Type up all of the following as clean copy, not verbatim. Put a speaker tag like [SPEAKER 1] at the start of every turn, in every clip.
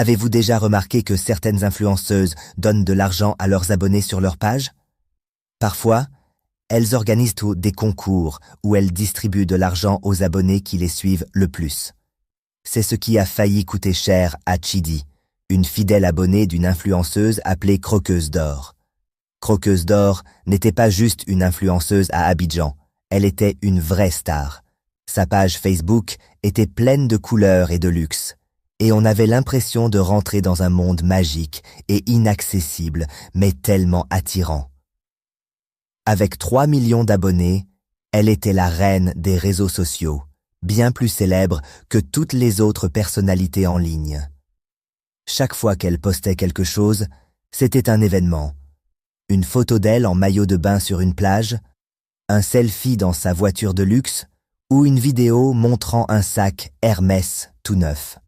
[SPEAKER 1] Avez-vous déjà remarqué que certaines influenceuses donnent de l'argent à leurs abonnés sur leur page? Parfois, elles organisent des concours où elles distribuent de l'argent aux abonnés qui les suivent le plus. C'est ce qui a failli coûter cher à Chidi, une fidèle abonnée d'une influenceuse appelée Croqueuse d'Or. Croqueuse d'Or n'était pas juste une influenceuse à Abidjan, elle était une vraie star. Sa page Facebook était pleine de couleurs et de luxe, et on avait l'impression de rentrer dans un monde magique et inaccessible, mais tellement attirant. Avec 3 millions d'abonnés, elle était la reine des réseaux sociaux, bien plus célèbre que toutes les autres personnalités en ligne. Chaque fois qu'elle postait quelque chose, c'était un événement. Une photo d'elle en maillot de bain sur une plage, un selfie dans sa voiture de luxe ou une vidéo montrant un sac Hermès tout neuf.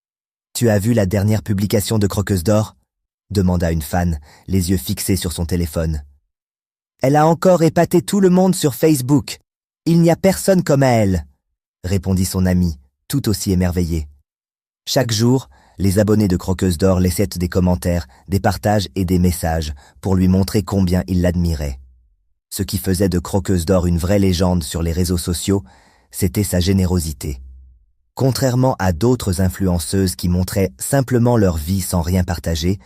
[SPEAKER 1] « Tu as vu la dernière publication de Croqueuse d'Or ?» demanda une fan, les yeux fixés sur son téléphone. « Elle a encore épaté tout le monde sur Facebook. Il n'y a personne comme elle !» répondit son amie, tout aussi émerveillée. Chaque jour, les abonnés de Croqueuse d'Or laissaient des commentaires, des partages et des messages pour lui montrer combien ils l'admiraient. Ce qui faisait de Croqueuse d'Or une vraie légende sur les réseaux sociaux, c'était sa générosité. Contrairement à d'autres influenceuses qui montraient simplement leur vie sans rien partager,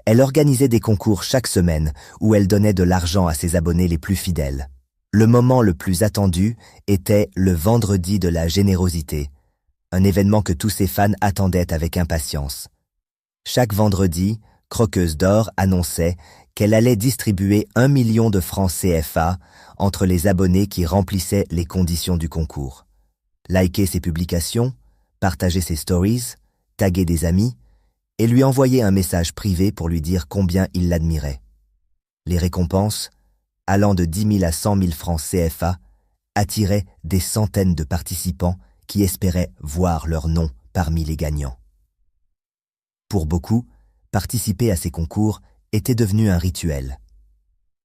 [SPEAKER 1] elle organisait des concours chaque semaine où elle donnait de l'argent à ses abonnés les plus fidèles. Le moment le plus attendu était le vendredi de la générosité, un événement que tous ses fans attendaient avec impatience. Chaque vendredi, Croqueuse d'Or annonçait qu'elle allait distribuer 1 million de francs CFA entre les abonnés qui remplissaient les conditions du concours. Liker ses publications, partager ses stories, taguer des amis et lui envoyer un message privé pour lui dire combien il l'admirait. Les récompenses, allant de 10 000 à 100 000 francs CFA, attiraient des centaines de participants qui espéraient voir leur nom parmi les gagnants. Pour beaucoup, participer à ces concours était devenu un rituel.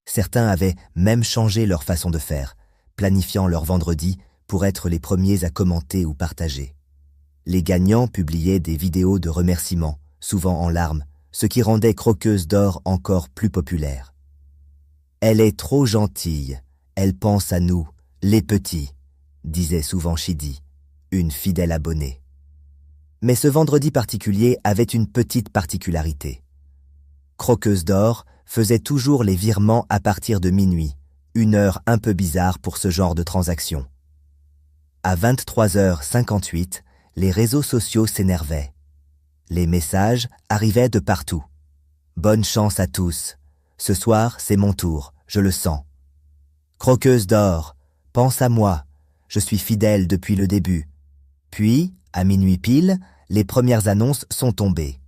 [SPEAKER 1] Certains avaient même changé leur façon de faire, planifiant leur vendredi pour être les premiers à commenter ou partager. Les gagnants publiaient des vidéos de remerciements, souvent en larmes, ce qui rendait Croqueuse d'Or encore plus populaire. « Elle est trop gentille, elle pense à nous, les petits », disait souvent Chidi, une fidèle abonnée. Mais ce vendredi particulier avait une petite particularité. Croqueuse d'Or faisait toujours les virements à partir de minuit, une heure un peu bizarre pour ce genre de transaction. À 23h58, les réseaux sociaux s'énervaient. Les messages arrivaient de partout. « Bonne chance à tous. Ce soir, c'est mon tour, je le sens. Croqueuse d'Or, pense à moi. Je suis fidèle depuis le début. » Puis, à minuit pile, les premières annonces sont tombées.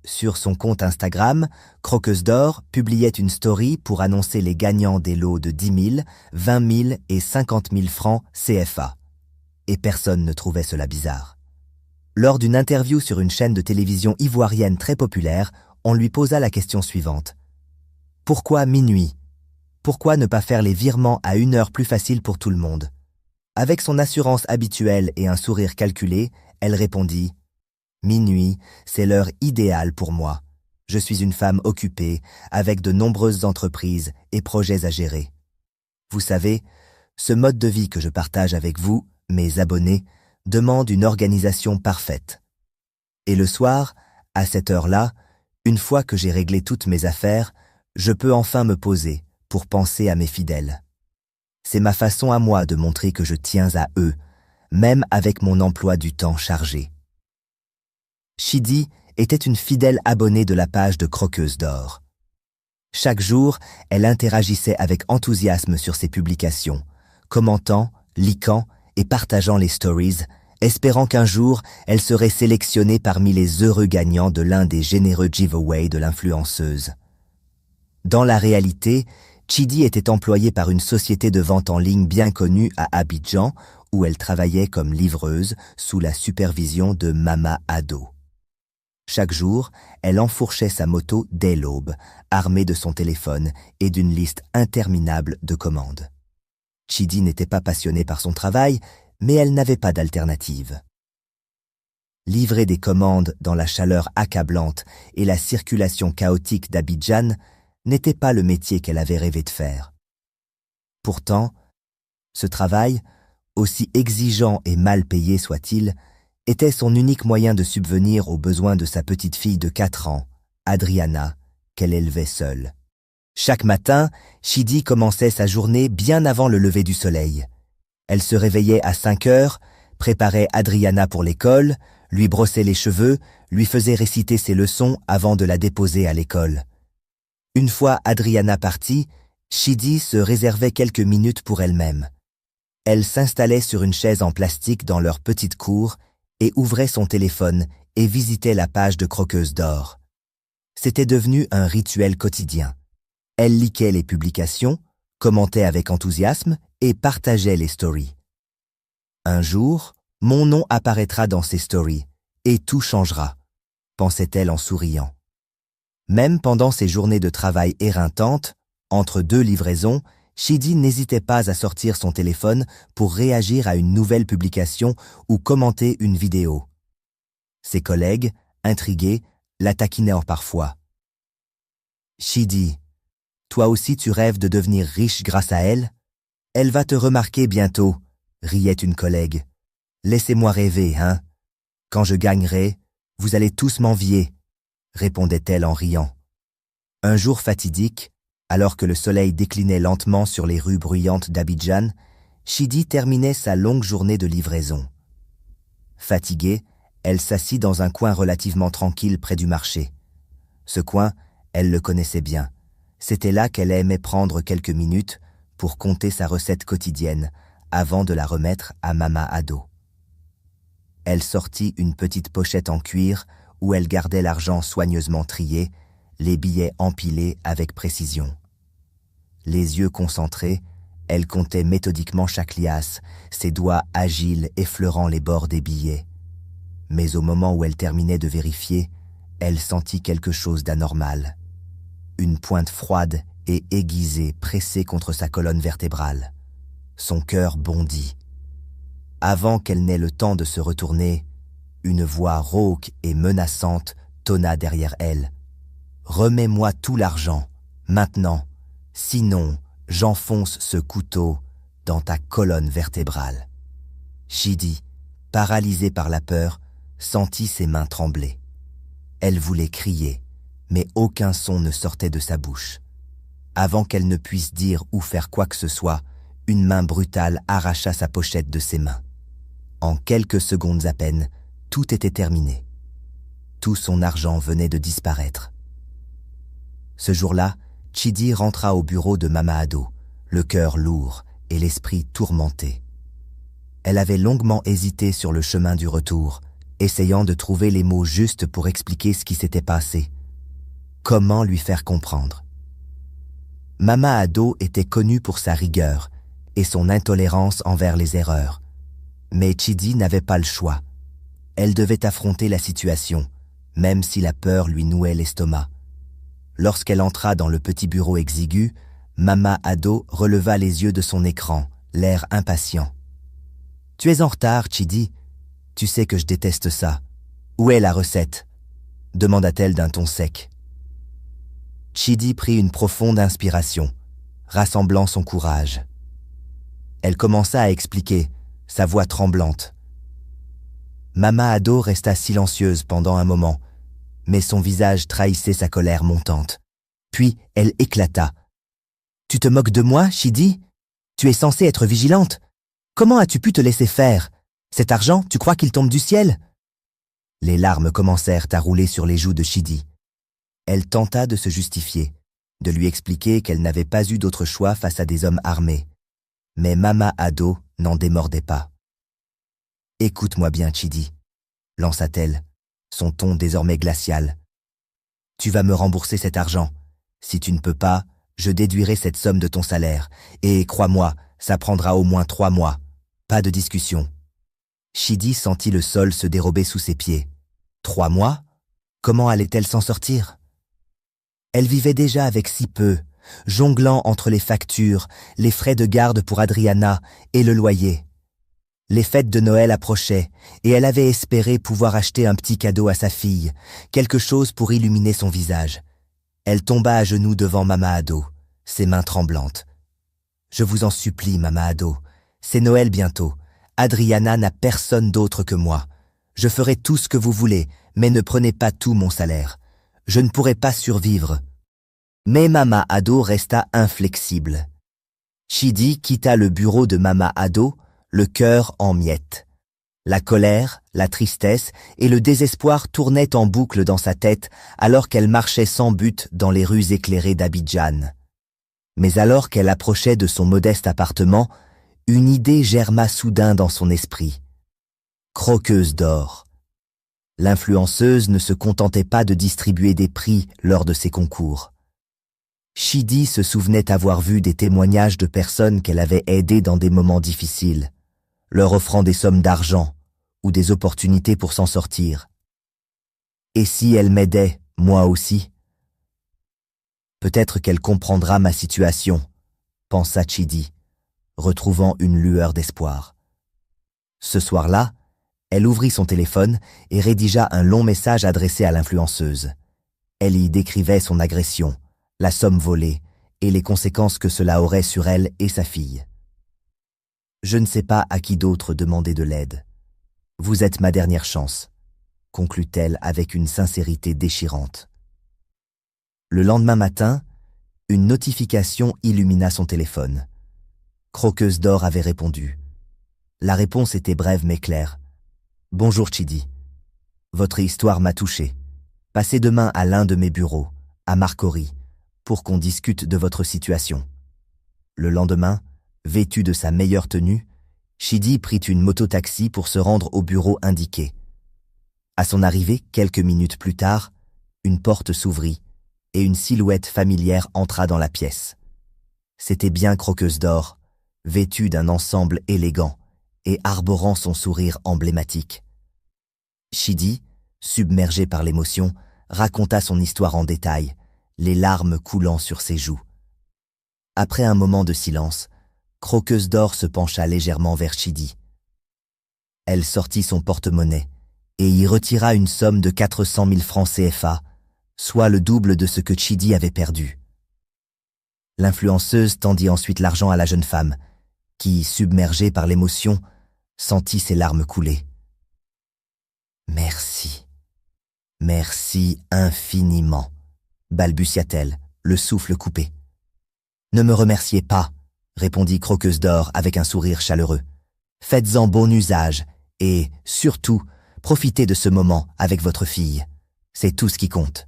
[SPEAKER 1] Sur son compte Instagram, Croqueuse d'Or publiait une story pour annoncer les gagnants des lots de 10 000, 20 000 et 50 000 francs CFA. Et personne ne trouvait cela bizarre. Lors d'une interview sur une chaîne de télévision ivoirienne très populaire, on lui posa la question suivante. « Pourquoi minuit? Pourquoi ne pas faire les virements à une heure plus facile pour tout le monde ?» Avec son assurance habituelle et un sourire calculé, elle répondit « Minuit, c'est l'heure idéale pour moi. Je suis une femme occupée, avec de nombreuses entreprises et projets à gérer. Vous savez, ce mode de vie que je partage avec vous, mes abonnés, demande une organisation parfaite. Et le soir, à cette heure-là, une fois que j'ai réglé toutes mes affaires, je peux enfin me poser pour penser à mes fidèles. C'est ma façon à moi de montrer que je tiens à eux, même avec mon emploi du temps chargé. » Chidi était une fidèle abonnée de la page de Croqueuse d'Or. Chaque jour, elle interagissait avec enthousiasme sur ses publications, commentant, likant et partageant les stories, espérant qu'un jour, elle serait sélectionnée parmi les heureux gagnants de l'un des généreux giveaways de l'influenceuse. Dans la réalité, Chidi était employée par une société de vente en ligne bien connue à Abidjan, où elle travaillait comme livreuse sous la supervision de Mama Ado. Chaque jour, elle enfourchait sa moto dès l'aube, armée de son téléphone et d'une liste interminable de commandes. Chidi n'était pas passionnée par son travail, mais elle n'avait pas d'alternative. livrer des commandes dans la chaleur accablante et la circulation chaotique d'Abidjan n'était pas le métier qu'elle avait rêvé de faire. Pourtant, ce travail, aussi exigeant et mal payé soit-il, était son unique moyen de subvenir aux besoins de sa petite fille de 4 ans, Adriana, qu'elle élevait seule. Chaque matin, Chidi commençait sa journée bien avant le lever du soleil. Elle se réveillait à 5 heures, préparait Adriana pour l'école, lui brossait les cheveux, lui faisait réciter ses leçons avant de la déposer à l'école. Une fois Adriana partie, Chidi se réservait quelques minutes pour elle-même. Elle s'installait sur une chaise en plastique dans leur petite cour et ouvrait son téléphone et visitait la page de Croqueuse d'or. C'était devenu un rituel quotidien. Elle likait les publications, commentait avec enthousiasme et partageait les stories. Un jour, mon nom apparaîtra dans ces stories et tout changera, pensait-elle en souriant. Même pendant ses journées de travail éreintantes, entre 2 livraisons, Chidi n'hésitait pas à sortir son téléphone pour réagir à une nouvelle publication ou commenter une vidéo. Ses collègues, intrigués, la taquinaient parfois. « Chidi, toi aussi tu rêves de devenir riche grâce à elle? Elle va te remarquer bientôt, » riait une collègue. « Laissez-moi rêver, hein? Quand je gagnerai, vous allez tous m'envier, » répondait-elle en riant. Un jour fatidique, alors que le soleil déclinait lentement sur les rues bruyantes d'Abidjan, Chidi terminait sa longue journée de livraison. Fatiguée, elle s'assit dans un coin relativement tranquille près du marché. Ce coin, elle le connaissait bien. C'était là qu'elle aimait prendre quelques minutes pour compter sa recette quotidienne avant de la remettre à Mama Ado. Elle sortit une petite pochette en cuir où elle gardait l'argent soigneusement trié, les billets empilés avec précision. Les yeux concentrés, elle comptait méthodiquement chaque liasse, ses doigts agiles effleurant les bords des billets. Mais au moment où elle terminait de vérifier, elle sentit quelque chose d'anormal. Une pointe froide et aiguisée pressée contre sa colonne vertébrale. Son cœur bondit. Avant qu'elle n'ait le temps de se retourner, une voix rauque et menaçante tonna derrière elle. « Remets-moi tout l'argent, maintenant, sinon j'enfonce ce couteau dans ta colonne vertébrale. » Chidi, paralysée par la peur, sentit ses mains trembler. Elle voulait crier, mais aucun son ne sortait de sa bouche. Avant qu'elle ne puisse dire ou faire quoi que ce soit, une main brutale arracha sa pochette de ses mains. En quelques secondes à peine, tout était terminé. Tout son argent venait de disparaître. Ce jour-là, Chidi rentra au bureau de Mama Ado, le cœur lourd et l'esprit tourmenté. Elle avait longuement hésité sur le chemin du retour, essayant de trouver les mots justes pour expliquer ce qui s'était passé. Comment lui faire comprendre? Mama Ado était connue pour sa rigueur et son intolérance envers les erreurs. Mais Chidi n'avait pas le choix. Elle devait affronter la situation, même si la peur lui nouait l'estomac. Lorsqu'elle entra dans le petit bureau exigu, Mama Ado releva les yeux de son écran, l'air impatient. « Tu es en retard, Chidi. Tu sais que je déteste ça. Où est la recette ?» demanda-t-elle d'un ton sec. Chidi prit une profonde inspiration, rassemblant son courage. Elle commença à expliquer, sa voix tremblante. Mama Ado resta silencieuse pendant un moment, mais son visage trahissait sa colère montante. Puis elle éclata. « Tu te moques de moi, Chidi? Tu es censée être vigilante. Comment as-tu pu te laisser faire? Cet argent, tu crois qu'il tombe du ciel ?» Les larmes commencèrent à rouler sur les joues de Chidi. Elle tenta de se justifier, de lui expliquer qu'elle n'avait pas eu d'autre choix face à des hommes armés. Mais Mama Ado n'en démordait pas. « Écoute-moi bien, Chidi, » lança-t-elle, son ton désormais glacial. « Tu vas me rembourser cet argent. Si tu ne peux pas, je déduirai cette somme de ton salaire. Et crois-moi, ça prendra au moins 3 mois. Pas de discussion. » Chidi sentit le sol se dérober sous ses pieds. 3 mois? Comment allait-elle s'en sortir? Elle vivait déjà avec si peu, jonglant entre les factures, les frais de garde pour Adriana et le loyer. Les fêtes de Noël approchaient, et elle avait espéré pouvoir acheter un petit cadeau à sa fille, quelque chose pour illuminer son visage. Elle tomba à genoux devant Mama Ado, ses mains tremblantes. « Je vous en supplie, Mama Ado, c'est Noël bientôt. Adriana n'a personne d'autre que moi. Je ferai tout ce que vous voulez, mais ne prenez pas tout mon salaire. Je ne pourrai pas survivre. » Mais Mama Ado resta inflexible. Chidi quitta le bureau de Mama Ado, le cœur en miettes. La colère, la tristesse et le désespoir tournaient en boucle dans sa tête alors qu'elle marchait sans but dans les rues éclairées d'Abidjan. Mais alors qu'elle approchait de son modeste appartement, une idée germa soudain dans son esprit. Croqueuse d'or. L'influenceuse ne se contentait pas de distribuer des prix lors de ses concours. Chidi se souvenait avoir vu des témoignages de personnes qu'elle avait aidées dans des moments difficiles, leur offrant des sommes d'argent ou des opportunités pour s'en sortir. Et si elle m'aidait, moi aussi? Peut-être qu'elle comprendra ma situation, pensa Chidi, retrouvant une lueur d'espoir. Ce soir-là, elle ouvrit son téléphone et rédigea un long message adressé à l'influenceuse. Elle y décrivait son agression, la somme volée et les conséquences que cela aurait sur elle et sa fille. « Je ne sais pas à qui d'autre demander de l'aide. Vous êtes ma dernière chance, » conclut-elle avec une sincérité déchirante. Le lendemain matin, une notification illumina son téléphone. Croqueuse d'or avait répondu. La réponse était brève mais claire. « Bonjour Chidi. Votre histoire m'a touché. Passez demain à l'un de mes bureaux, à Marcory, pour qu'on discute de votre situation. » Le lendemain, vêtu de sa meilleure tenue, Chidi prit une moto-taxi pour se rendre au bureau indiqué. À son arrivée, quelques minutes plus tard, une porte s'ouvrit et une silhouette familière entra dans la pièce. C'était bien Croqueuse d'or, vêtue d'un ensemble élégant et arborant son sourire emblématique. Chidi, submergé par l'émotion, raconta son histoire en détail, les larmes coulant sur ses joues. Après un moment de silence, Croqueuse d'or se pencha légèrement vers Chidi. Elle sortit son porte-monnaie et y retira une somme de 400 000 francs CFA, soit le double de ce que Chidi avait perdu. L'influenceuse tendit ensuite l'argent à la jeune femme, qui, submergée par l'émotion, sentit ses larmes couler. « Merci, merci infiniment », balbutia-t-elle, le souffle coupé. « Ne me remerciez pas », répondit Croqueuse d'or avec un sourire chaleureux. « Faites-en bon usage et, surtout, profitez de ce moment avec votre fille. C'est tout ce qui compte. »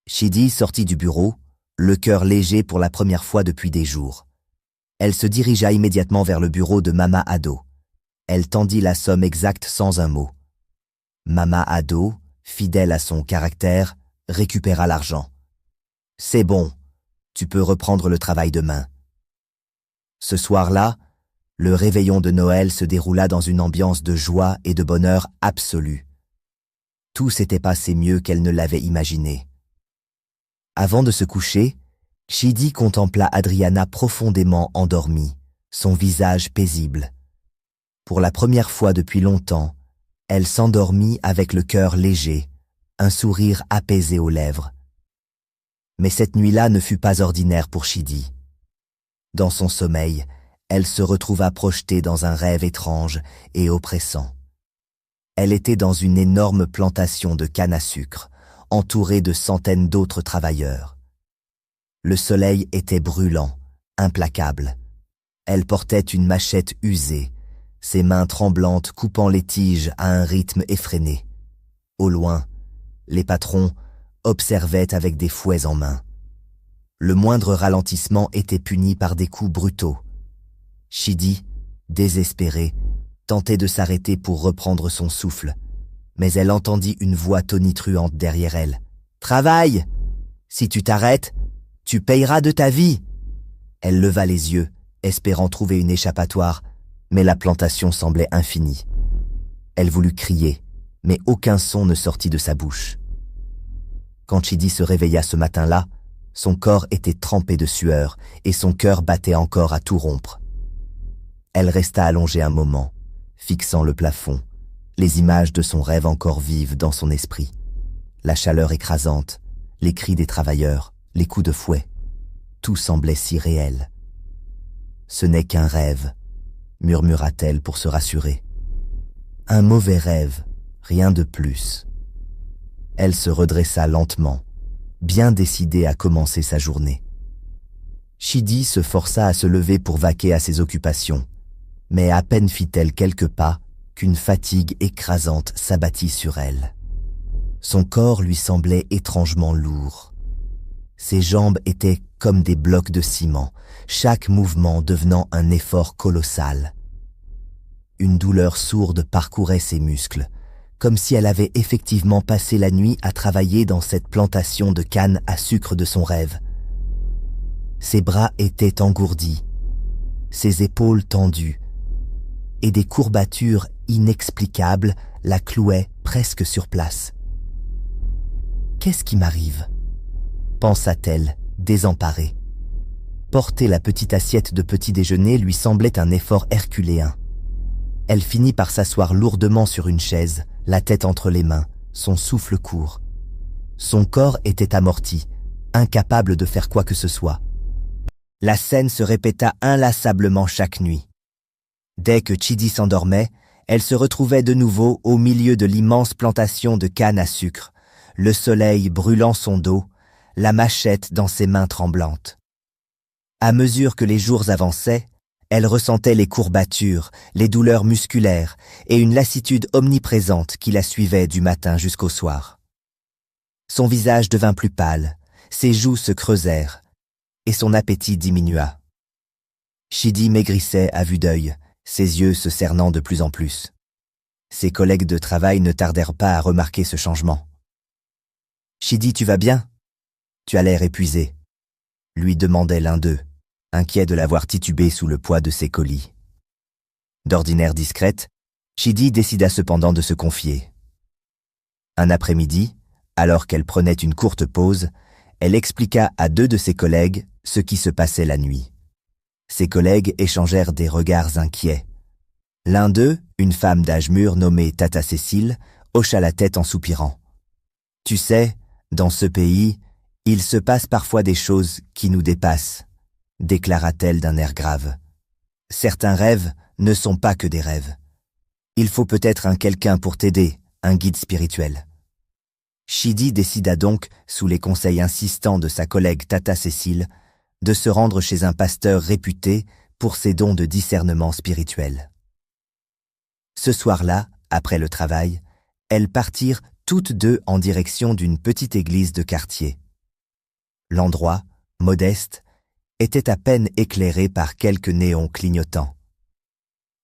[SPEAKER 1] Chidi sortit du bureau, le cœur léger pour la première fois depuis des jours. Elle se dirigea immédiatement vers le bureau de Mama Ado. Elle tendit la somme exacte sans un mot. Mama Ado, fidèle à son caractère, récupéra l'argent. « C'est bon, tu peux reprendre le travail demain. » Ce soir-là, le réveillon de Noël se déroula dans une ambiance de joie et de bonheur absolu. Tout s'était passé mieux qu'elle ne l'avait imaginé. Avant de se coucher, Chidi contempla Adriana profondément endormie, son visage paisible. Pour la première fois depuis longtemps, elle s'endormit avec le cœur léger, un sourire apaisé aux lèvres. Mais cette nuit-là ne fut pas ordinaire pour Chidi. Dans son sommeil, elle se retrouva projetée dans un rêve étrange et oppressant. Elle était dans une énorme plantation de canne à sucre, entourée de centaines d'autres travailleurs. Le soleil était brûlant, implacable. Elle portait une machette usée, ses mains tremblantes coupant les tiges à un rythme effréné. Au loin, les patrons observaient avec des fouets en main. Le moindre ralentissement était puni par des coups brutaux. Chidi, désespérée, tentait de s'arrêter pour reprendre son souffle, mais elle entendit une voix tonitruante derrière elle. « Travaille! Si tu t'arrêtes, tu payeras de ta vie !» Elle leva les yeux, espérant trouver une échappatoire, mais la plantation semblait infinie. Elle voulut crier, mais aucun son ne sortit de sa bouche. Quand Chidi se réveilla ce matin-là, son corps était trempé de sueur et son cœur battait encore à tout rompre. Elle resta allongée un moment, fixant le plafond, les images de son rêve encore vives dans son esprit. La chaleur écrasante, les cris des travailleurs, les coups de fouet, tout semblait si réel. « Ce n'est qu'un rêve », murmura-t-elle pour se rassurer. « Un mauvais rêve, rien de plus. » Elle se redressa lentement, bien décidée à commencer sa journée. Chidi se força à se lever pour vaquer à ses occupations, mais à peine fit-elle quelques pas qu'une fatigue écrasante s'abattit sur elle. Son corps lui semblait étrangement lourd. Ses jambes étaient comme des blocs de ciment, chaque mouvement devenant un effort colossal. Une douleur sourde parcourait ses muscles, comme si elle avait effectivement passé la nuit à travailler dans cette plantation de canne à sucre de son rêve. Ses bras étaient engourdis, ses épaules tendues, et des courbatures inexplicables la clouaient presque sur place. « Qu'est-ce qui m'arrive ?» pensa-t-elle, désemparée. Porter la petite assiette de petit déjeuner lui semblait un effort herculéen. Elle finit par s'asseoir lourdement sur une chaise, la tête entre les mains, son souffle court. Son corps était amorti, incapable de faire quoi que ce soit. La scène se répéta inlassablement chaque nuit. Dès que Chidi s'endormait, elle se retrouvait de nouveau au milieu de l'immense plantation de canne à sucre, le soleil brûlant son dos, la machette dans ses mains tremblantes. À mesure que les jours avançaient, elle ressentait les courbatures, les douleurs musculaires et une lassitude omniprésente qui la suivait du matin jusqu'au soir. Son visage devint plus pâle, ses joues se creusèrent, et son appétit diminua. Chidi maigrissait à vue d'œil, ses yeux se cernant de plus en plus. Ses collègues de travail ne tardèrent pas à remarquer ce changement. « Chidi, tu vas bien ? Tu as l'air épuisé », lui demandait l'un d'eux, inquiet de la voir tituber sous le poids de ses colis. D'ordinaire discrète, Chidi décida cependant de se confier. Un après-midi, alors qu'elle prenait une courte pause, elle expliqua à deux de ses collègues ce qui se passait la nuit. Ses collègues échangèrent des regards inquiets. L'un d'eux, une femme d'âge mûr nommée Tata Cécile, hocha la tête en soupirant. « Tu sais, dans ce pays, il se passe parfois des choses qui nous dépassent, » déclara-t-elle d'un air grave. « Certains rêves ne sont pas que des rêves. Il faut peut-être un quelqu'un pour t'aider, un guide spirituel. » Chidi décida donc, sous les conseils insistants de sa collègue Tata Cécile, de se rendre chez un pasteur réputé pour ses dons de discernement spirituel. Ce soir-là, après le travail, elles partirent toutes deux en direction d'une petite église de quartier. L'endroit, modeste, était à peine éclairé par quelques néons clignotants.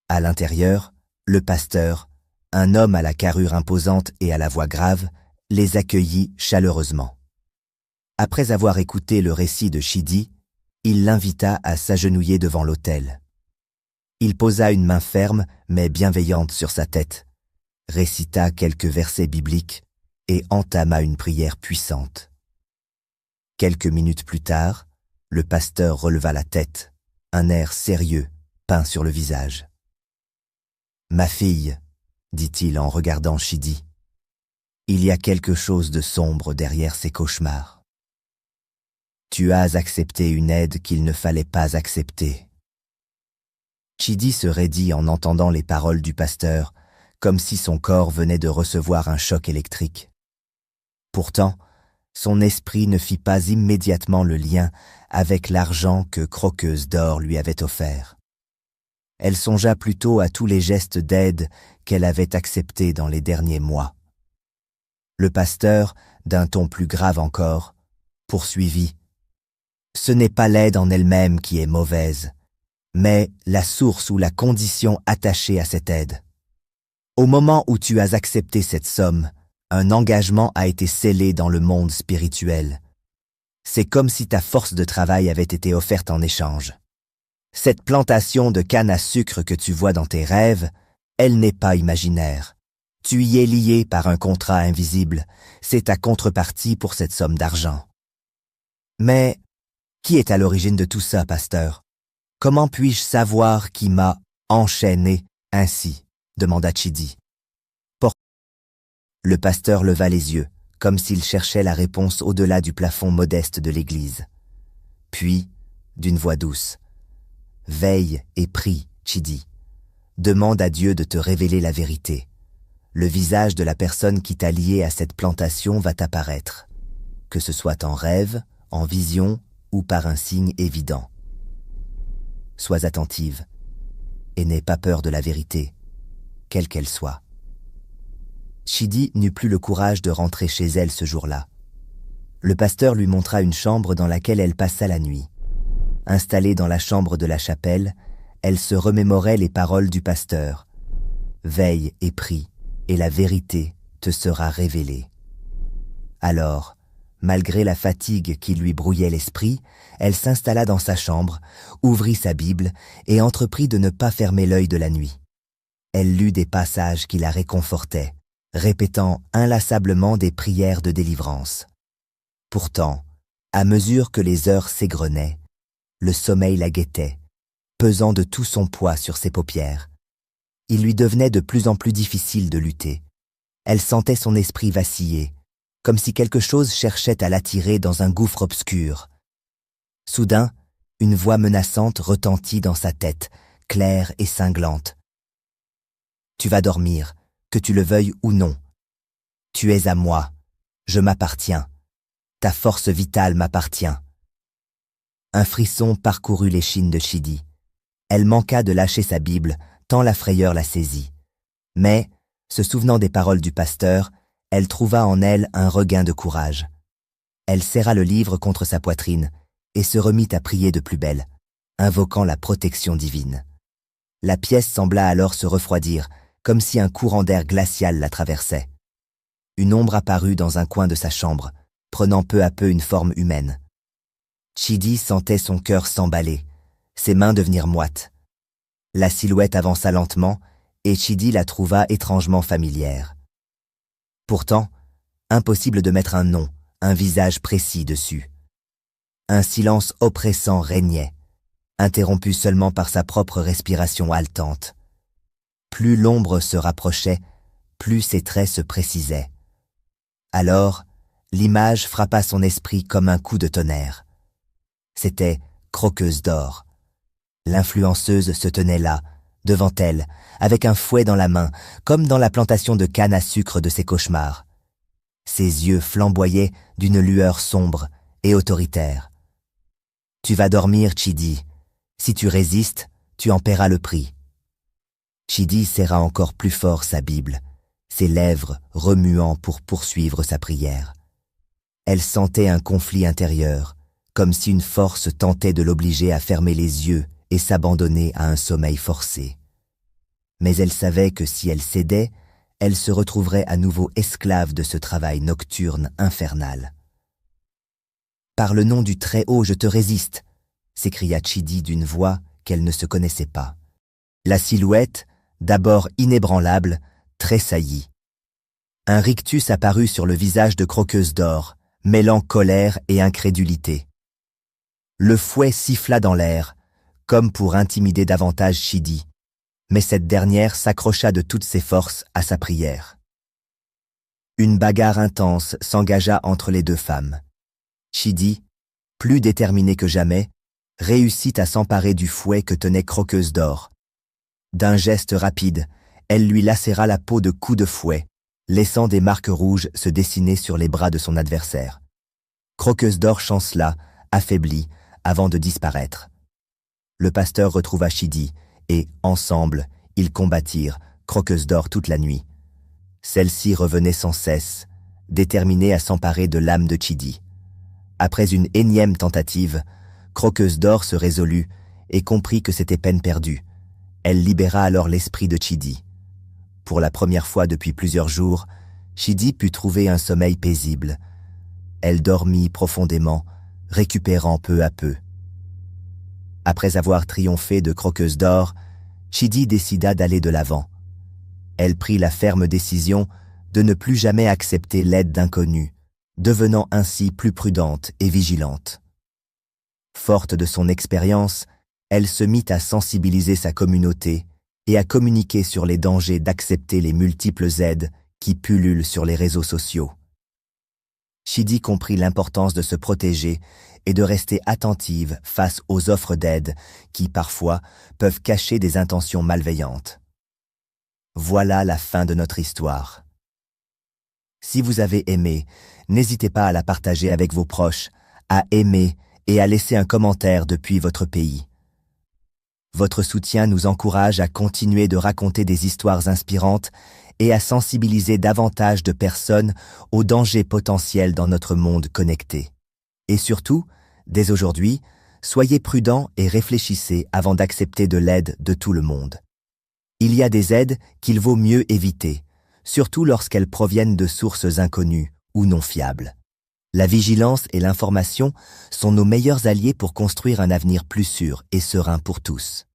[SPEAKER 1] À l'intérieur, le pasteur, un homme à la carrure imposante et à la voix grave, les accueillit chaleureusement. Après avoir écouté le récit de Chidi, il l'invita à s'agenouiller devant l'autel. Il posa une main ferme mais bienveillante sur sa tête, récita quelques versets bibliques et entama une prière puissante. Quelques minutes plus tard, le pasteur releva la tête, un air sérieux peint sur le visage. « Ma fille, » dit-il en regardant Chidi, « il y a quelque chose de sombre derrière ces cauchemars. Tu as accepté une aide qu'il ne fallait pas accepter. » Chidi se raidit en entendant les paroles du pasteur, comme si son corps venait de recevoir un choc électrique. Pourtant, son esprit ne fit pas immédiatement le lien avec l'argent que Croqueuse d'Or lui avait offert. Elle songea plutôt à tous les gestes d'aide qu'elle avait acceptés dans les derniers mois. Le pasteur, d'un ton plus grave encore, poursuivit. « Ce n'est pas l'aide en elle-même qui est mauvaise, mais la source ou la condition attachée à cette aide. Au moment où tu as accepté cette somme, un engagement a été scellé dans le monde spirituel. C'est comme si ta force de travail avait été offerte en échange. Cette plantation de canne à sucre que tu vois dans tes rêves, elle n'est pas imaginaire. Tu y es lié par un contrat invisible, c'est ta contrepartie pour cette somme d'argent. Mais qui est à l'origine de tout ça, pasteur? Comment puis-je savoir qui m'a enchaîné ainsi? demanda Chidi. Le pasteur leva les yeux, comme s'il cherchait la réponse au-delà du plafond modeste de l'église. Puis, d'une voix douce, « Veille et prie, Chidi. Demande à Dieu de te révéler la vérité. Le visage de la personne qui t'a lié à cette plantation va t'apparaître, que ce soit en rêve, en vision ou par un signe évident. Sois attentive et n'aie pas peur de la vérité, quelle qu'elle soit. » Chidi n'eut plus le courage de rentrer chez elle ce jour-là. Le pasteur lui montra une chambre dans laquelle elle passa la nuit. Installée dans la chambre de la chapelle, elle se remémorait les paroles du pasteur. « Veille et prie, et la vérité te sera révélée. » Alors, malgré la fatigue qui lui brouillait l'esprit, elle s'installa dans sa chambre, ouvrit sa Bible et entreprit de ne pas fermer l'œil de la nuit. Elle lut des passages qui la réconfortaient, répétant inlassablement des prières de délivrance. Pourtant, à mesure que les heures s'égrenaient, le sommeil la guettait, pesant de tout son poids sur ses paupières. Il lui devenait de plus en plus difficile de lutter. Elle sentait son esprit vaciller, comme si quelque chose cherchait à l'attirer dans un gouffre obscur. Soudain, une voix menaçante retentit dans sa tête, claire et cinglante. « Tu vas dormir, que tu le veuilles ou non. Tu es à moi, je m'appartiens. Ta force vitale m'appartient. » Un frisson parcourut l'échine de Chidi. Elle manqua de lâcher sa Bible, tant la frayeur la saisit. Mais, se souvenant des paroles du pasteur, elle trouva en elle un regain de courage. Elle serra le livre contre sa poitrine et se remit à prier de plus belle, invoquant la protection divine. La pièce sembla alors se refroidir, comme si un courant d'air glacial la traversait. Une ombre apparut dans un coin de sa chambre, prenant peu à peu une forme humaine. Chidi sentait son cœur s'emballer, ses mains devenir moites. La silhouette avança lentement, et Chidi la trouva étrangement familière. Pourtant, impossible de mettre un nom, un visage précis dessus. Un silence oppressant régnait, interrompu seulement par sa propre respiration haletante. Plus l'ombre se rapprochait, plus ses traits se précisaient. Alors, l'image frappa son esprit comme un coup de tonnerre. C'était Croqueuse d'or. L'influenceuse se tenait là, devant elle, avec un fouet dans la main, comme dans la plantation de canne à sucre de ses cauchemars. Ses yeux flamboyaient d'une lueur sombre et autoritaire. « Tu vas dormir, Chidi. Si tu résistes, tu en paieras le prix. » Chidi serra encore plus fort sa Bible, ses lèvres remuant pour poursuivre sa prière. Elle sentait un conflit intérieur, comme si une force tentait de l'obliger à fermer les yeux et s'abandonner à un sommeil forcé. Mais elle savait que si elle cédait, elle se retrouverait à nouveau esclave de ce travail nocturne infernal. « Par le nom du Très-Haut, je te résiste !» s'écria Chidi d'une voix qu'elle ne se connaissait pas. La silhouette, d'abord inébranlable, tressaillit. Un rictus apparut sur le visage de Croqueuse d'or, mêlant colère et incrédulité. Le fouet siffla dans l'air, comme pour intimider davantage Chidi, mais cette dernière s'accrocha de toutes ses forces à sa prière. Une bagarre intense s'engagea entre les deux femmes. Chidi, plus déterminée que jamais, réussit à s'emparer du fouet que tenait Croqueuse d'or. D'un geste rapide, elle lui lacéra la peau de coups de fouet, laissant des marques rouges se dessiner sur les bras de son adversaire. Croqueuse d'or chancela, affaiblie, avant de disparaître. Le pasteur retrouva Chidi, et, ensemble, ils combattirent Croqueuse d'or toute la nuit. Celle-ci revenait sans cesse, déterminée à s'emparer de l'âme de Chidi. Après une énième tentative, Croqueuse d'or se résolut et comprit que c'était peine perdue. Elle libéra alors l'esprit de Chidi. Pour la première fois depuis plusieurs jours, Chidi put trouver un sommeil paisible. Elle dormit profondément, récupérant peu à peu. Après avoir triomphé de Croqueuse d'or, Chidi décida d'aller de l'avant. Elle prit la ferme décision de ne plus jamais accepter l'aide d'inconnus, devenant ainsi plus prudente et vigilante. Forte de son expérience, elle se mit à sensibiliser sa communauté et à communiquer sur les dangers d'accepter les multiples aides qui pullulent sur les réseaux sociaux. Chidi comprit l'importance de se protéger et de rester attentive face aux offres d'aide qui, parfois, peuvent cacher des intentions malveillantes. Voilà la fin de notre histoire. Si vous avez aimé, n'hésitez pas à la partager avec vos proches, à aimer et à laisser un commentaire depuis votre pays. Votre soutien nous encourage à continuer de raconter des histoires inspirantes et à sensibiliser davantage de personnes aux dangers potentiels dans notre monde connecté. Et surtout, dès aujourd'hui, soyez prudents et réfléchissez avant d'accepter de l'aide de tout le monde. Il y a des aides qu'il vaut mieux éviter, surtout lorsqu'elles proviennent de sources inconnues ou non fiables. La vigilance et l'information sont nos meilleurs alliés pour construire un avenir plus sûr et serein pour tous.